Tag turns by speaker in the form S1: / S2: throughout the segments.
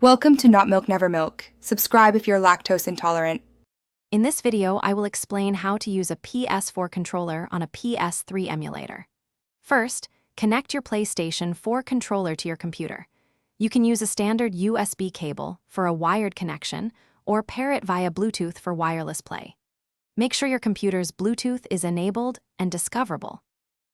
S1: Welcome to Not Milk Never Milk. Subscribe if you're lactose intolerant.
S2: In this video, I will explain how to use a PS4 controller on a PS3 emulator. First, connect your PlayStation 4 controller to your computer. You can use a standard USB cable for a wired connection or pair it via Bluetooth for wireless play. Make sure your computer's Bluetooth is enabled and discoverable.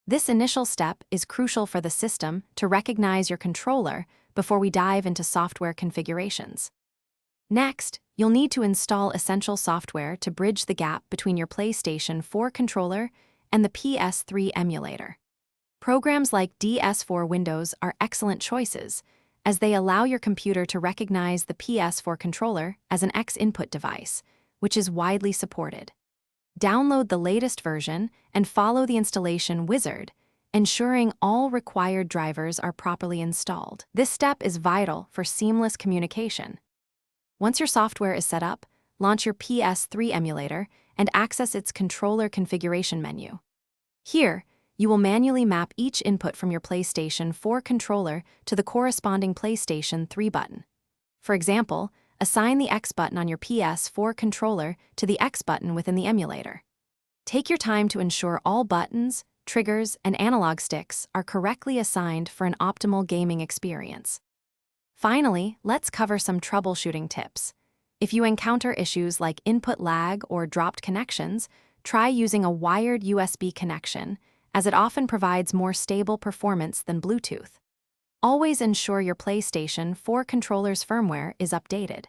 S2: This initial step is crucial for the system to recognize your controller before we dive into software configurations. Next, you'll need to install essential software to bridge the gap between your PlayStation 4 controller and the PS3 emulator. Programs like DS4 Windows are excellent choices, as they allow your computer to recognize the PS4 controller as an X-input device, which is widely supported. Download the latest version and follow the installation wizard, ensuring all required drivers are properly installed. This step is vital for seamless communication. Once your software is set up, launch your PS3 emulator and access its controller configuration menu. Here, you will manually map each input from your PlayStation 4 controller to the corresponding PlayStation 3 button. For example, assign the X button on your PS4 controller to the X button within the emulator. Take your time to ensure all buttons, triggers, and analog sticks are correctly assigned for an optimal gaming experience. Finally, let's cover some troubleshooting tips. If you encounter issues like input lag or dropped connections, try using a wired USB connection, as it often provides more stable performance than Bluetooth. Always ensure your PlayStation 4 controller's firmware is updated.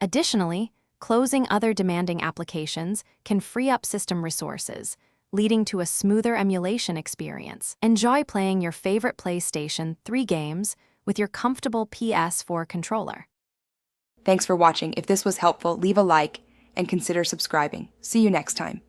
S2: Additionally, closing other demanding applications can free up system resources, leading to a smoother emulation experience. Enjoy playing your favorite PlayStation 3 games with your comfortable PS4 controller.
S1: Thanks for watching. If this was helpful, leave a like and consider subscribing. See you next time.